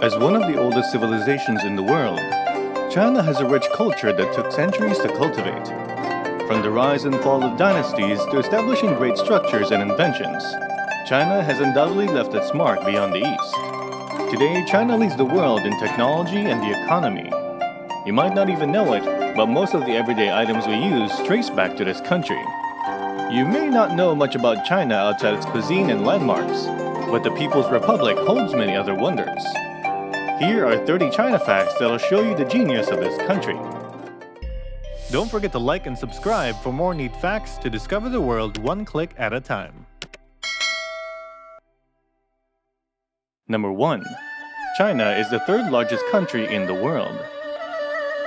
As one of the oldest civilizations in the world, China has a rich culture that took centuries to cultivate. From the rise and fall of dynasties to establishing great structures and inventions, China has undoubtedly left its mark beyond the East. Today, China leads the world in technology and the economy. You might not even know it, but most of the everyday items we use trace back to this country. You may not know much about China outside its cuisine and landmarks, but the People's Republic holds many other wonders. Here are 30 China facts that'll show you the genius of this country. Don't forget to like and subscribe for more neat facts to discover the world one click at a time. Number 1. China is the third largest country in the world.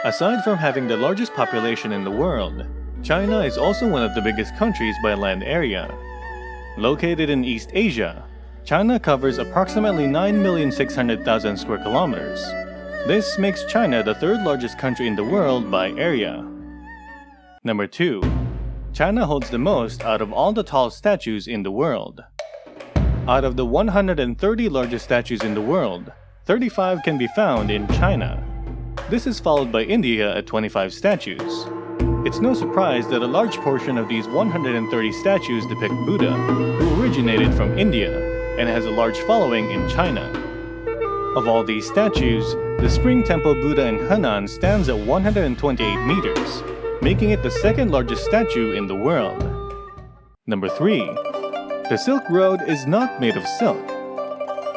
Aside from having the largest population in the world, China is also one of the biggest countries by land area. Located in East Asia, China covers approximately 9,600,000 square kilometers. This makes China the third largest country in the world by area. Number 2. China holds the most out of all the tall statues in the world. Out of the 130 largest statues in the world, 35 can be found in China. This is followed by India at 25 statues. It's no surprise that a large portion of these 130 statues depict Buddha, who originated from India and has a large following in China. Of all these statues, the Spring Temple Buddha in Henan stands at 128 meters, making it the second largest statue in the world. Number 3. The Silk Road is not made of silk.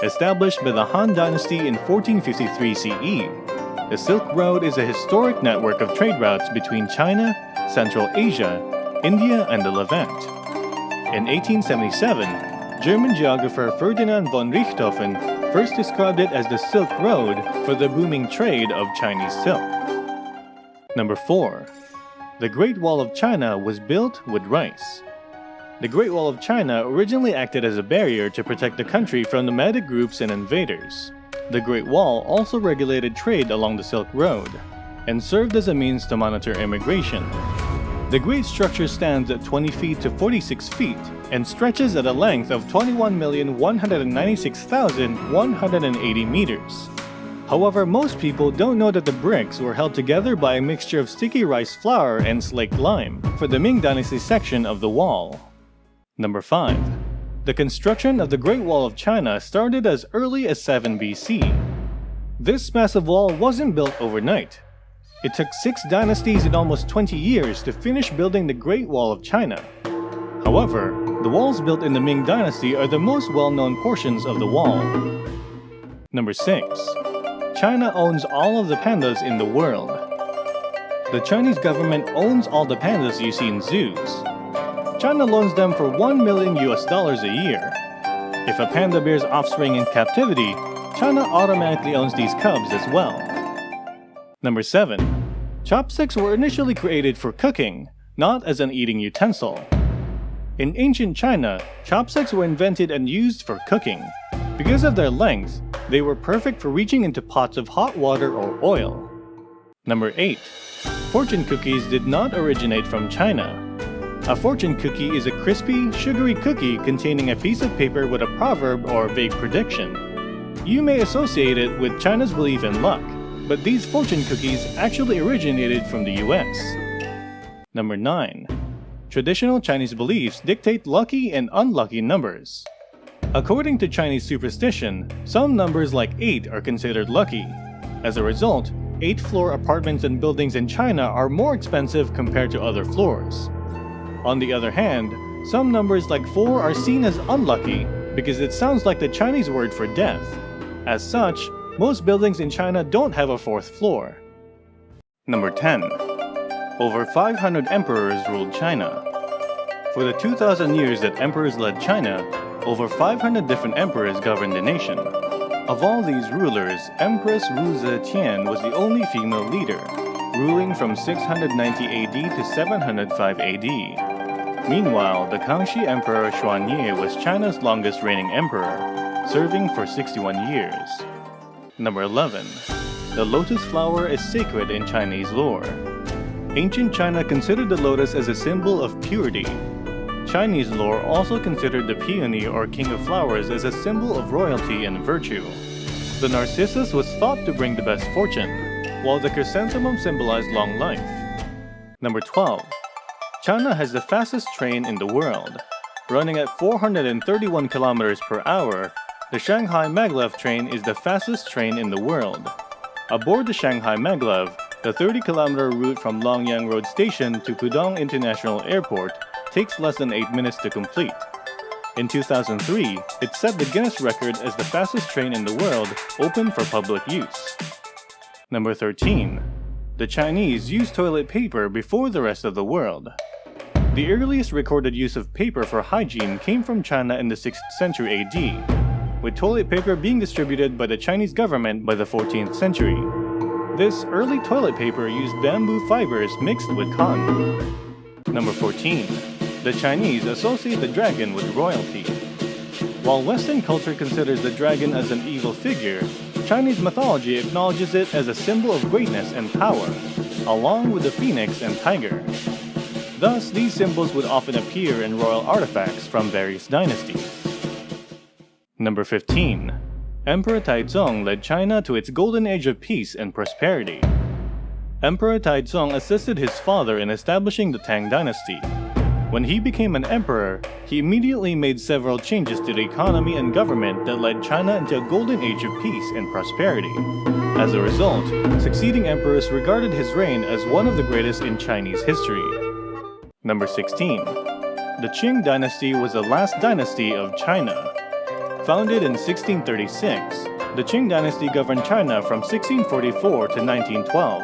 Established by the Han Dynasty in 1453 CE, the Silk Road is a historic network of trade routes between China, Central Asia, India, and the Levant. In 1877, German geographer Ferdinand von Richthofen first described it as the Silk Road for the booming trade of Chinese silk. Number 4. The Great Wall of China was built with rice. The Great Wall of China originally acted as a barrier to protect the country from nomadic groups and invaders. The Great Wall also regulated trade along the Silk Road and served as a means to monitor immigration. The great structure stands at 20 feet to 46 feet and stretches at a length of 21,196,180 meters. However, most people don't know that the bricks were held together by a mixture of sticky rice flour and slaked lime for the Ming Dynasty section of the wall. Number 5. The construction of the Great Wall of China started as early as 7 BC. This massive wall wasn't built overnight. It took 6 dynasties and almost 20 years to finish building the Great Wall of China. However, the walls built in the Ming Dynasty are the most well-known portions of the wall. Number 6. China owns all of the pandas in the world. The Chinese government owns all the pandas you see in zoos. China loans them for $1 million a year. If a panda bears offspring in captivity, China automatically owns these cubs as well. Number 7. Chopsticks were initially created for cooking, not as an eating utensil. In ancient China, chopsticks were invented and used for cooking. Because of their length, they were perfect for reaching into pots of hot water or oil. Number 8. Fortune cookies did not originate from China. A fortune cookie is a crispy, sugary cookie containing a piece of paper with a proverb or vague prediction. You may associate it with China's belief in luck, but these fortune cookies actually originated from the US. Number 9. Traditional Chinese beliefs dictate lucky and unlucky numbers. According to Chinese superstition, some numbers like 8 are considered lucky. As a result, 8th-floor apartments and buildings in China are more expensive compared to other floors. On the other hand, some numbers like 4 are seen as unlucky because it sounds like the Chinese word for death. As such, most buildings in China don't have a 4th floor. Number 10. Over 500 emperors ruled China. For the 2,000 years that emperors led China, over 500 different emperors governed the nation. Of all these rulers, Empress Wu Zetian was the only female leader, ruling from 690 AD to 705 AD. Meanwhile, the Kangxi Emperor Xuanye was China's longest reigning emperor, serving for 61 years. Number 11. The lotus flower is sacred in Chinese lore. Ancient China considered the lotus as a symbol of purity. Chinese lore also considered the peony or king of flowers as a symbol of royalty and virtue. The narcissus was thought to bring the best fortune, while the chrysanthemum symbolized long life. Number 12. China has the fastest train in the world. Running at 431 kilometers per hour, the Shanghai Maglev train is the fastest train in the world. Aboard the Shanghai Maglev, the 30-kilometer route from Longyang Road Station to Pudong International Airport takes less than 8 minutes to complete. In 2003, it set the Guinness record as the fastest train in the world open for public use. Number 13. The Chinese used toilet paper before the rest of the world. The earliest recorded use of paper for hygiene came from China in the 6th century AD, with toilet paper being distributed by the Chinese government by the 14th century. This early toilet paper used bamboo fibers mixed with cotton. Number 14. The Chinese associate the dragon with royalty. While Western culture considers the dragon as an evil figure, Chinese mythology acknowledges it as a symbol of greatness and power, along with the phoenix and tiger. Thus, these symbols would often appear in royal artifacts from various dynasties. Number 15. Emperor Taizong led China to its golden age of peace and prosperity. Emperor Taizong assisted his father in establishing the Tang Dynasty. When he became an emperor, he immediately made several changes to the economy and government that led China into a golden age of peace and prosperity. As a result, succeeding emperors regarded his reign as one of the greatest in Chinese history. Number 16. The Qing Dynasty was the last dynasty of China. Founded in 1636, the Qing Dynasty governed China from 1644 to 1912.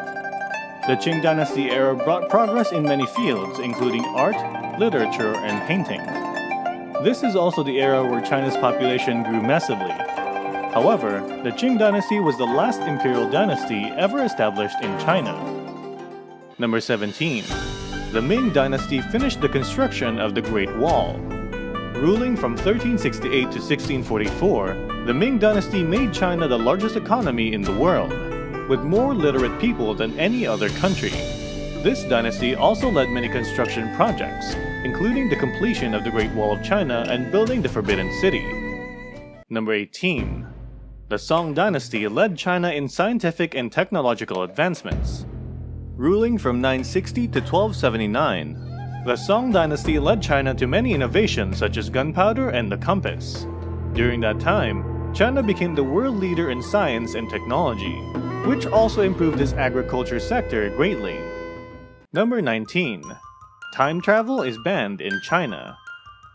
The Qing Dynasty era brought progress in many fields, including art, literature, and painting. This is also the era where China's population grew massively. However, the Qing Dynasty was the last imperial dynasty ever established in China. Number 17. The Ming Dynasty finished the construction of the Great Wall. Ruling from 1368 to 1644, the Ming Dynasty made China the largest economy in the world, with more literate people than any other country. This dynasty also led many construction projects, including the completion of the Great Wall of China and building the Forbidden City. Number 18. The Song Dynasty led China in scientific and technological advancements. Ruling from 960 to 1279, the Song Dynasty led China to many innovations such as gunpowder and the compass. During that time, China became the world leader in science and technology, which also improved its agriculture sector greatly. Number 19. Time travel is banned in China.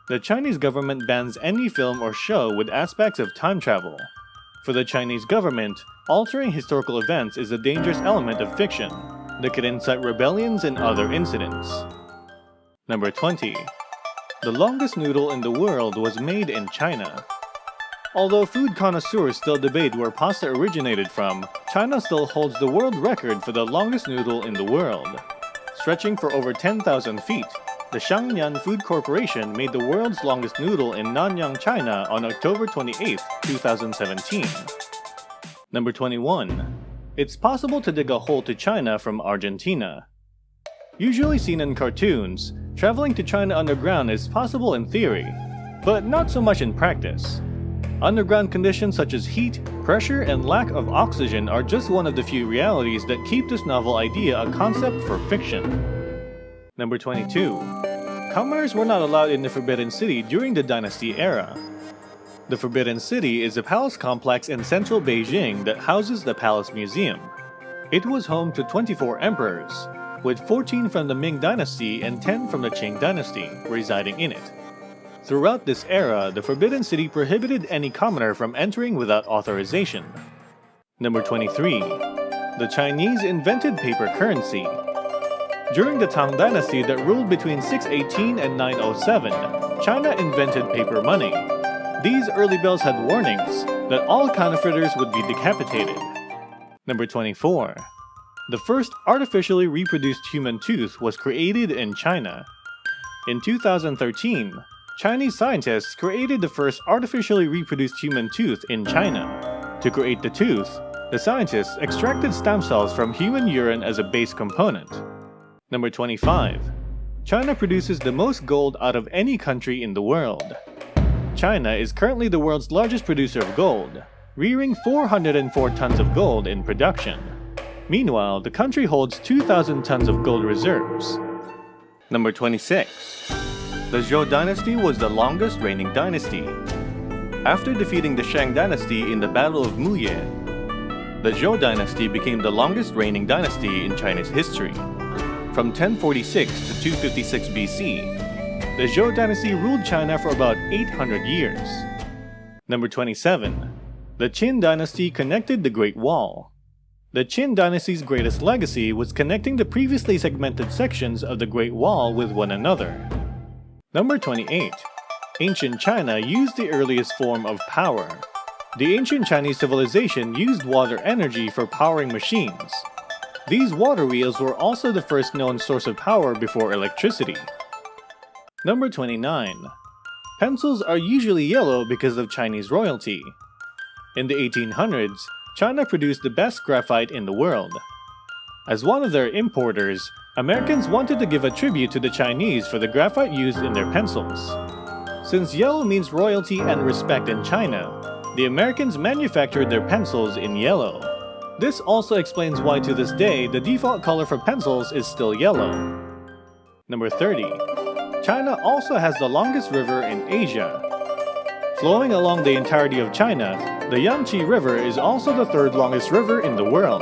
The Chinese government bans any film or show with aspects of time travel. For the Chinese government, altering historical events is a dangerous element of fiction that could incite rebellions and other incidents. Number 20. The longest noodle in the world was made in China. Although food connoisseurs still debate where pasta originated from, China still holds the world record for the longest noodle in the world. Stretching for over 10,000 feet, the Shangnian Food Corporation made the world's longest noodle in Nanyang, China on October 28, 2017. Number 21. It's possible to dig a hole to China from Argentina. Usually seen in cartoons, traveling to China underground is possible in theory, but not so much in practice. Underground conditions such as heat, pressure, and lack of oxygen are just one of the few realities that keep this novel idea a concept for fiction. Number 22. Commoners were not allowed in the Forbidden City during the Dynasty Era. The Forbidden City is a palace complex in central Beijing that houses the Palace Museum. It was home to 24 emperors, with 14 from the Ming Dynasty and 10 from the Qing Dynasty residing in it. Throughout this era, the Forbidden City prohibited any commoner from entering without authorization. Number 23. The Chinese invented paper currency. During the Tang Dynasty that ruled between 618 and 907, China invented paper money. These early bills had warnings that all counterfeiters would be decapitated. Number 24. The first artificially reproduced human tooth was created in China. In 2013, Chinese scientists created the first artificially reproduced human tooth in China. To create the tooth, the scientists extracted stem cells from human urine as a base component. Number 25. China produces the most gold out of any country in the world. China is currently the world's largest producer of gold, rearing 404 tons of gold in production. Meanwhile, the country holds 2,000 tons of gold reserves. Number 26. The Zhou dynasty was the longest reigning dynasty. After defeating the Qing Dynasty in the Battle of Muye, the Zhou dynasty became the longest reigning dynasty in China's history. From 1046 to 256 BC, the Zhou dynasty ruled China for about 800 years. Number 27. The Qing Dynasty connected the Great Wall. The Qing Dynasty's greatest legacy was connecting the previously segmented sections of the Great Wall with one another. Number 28. Ancient China used the earliest form of power. The ancient Chinese civilization used water energy for powering machines. These water wheels were also the first known source of power before electricity. Number 29. Pencils are usually yellow because of Chinese royalty. In the 1800s, China produced the best graphite in the world. As one of their importers, Americans wanted to give a tribute to the Chinese for the graphite used in their pencils. Since yellow means royalty and respect in China, the Americans manufactured their pencils in yellow. This also explains why to this day the default color for pencils is still yellow. Number 30. China also has the longest river in Asia. Flowing along the entirety of China, the Yangtze River is also the third longest river in the world.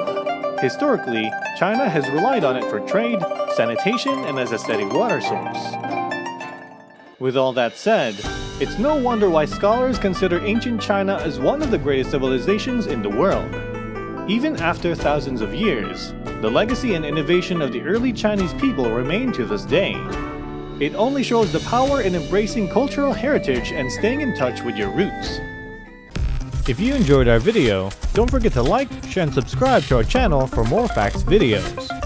Historically, China has relied on it for trade, sanitation, and as a steady water source. With all that said, it's no wonder why scholars consider ancient China as one of the greatest civilizations in the world. Even after thousands of years, the legacy and innovation of the early Chinese people remain to this day. It only shows the power in embracing cultural heritage and staying in touch with your roots. If you enjoyed our video, don't forget to like, share, and subscribe to our channel for more facts videos.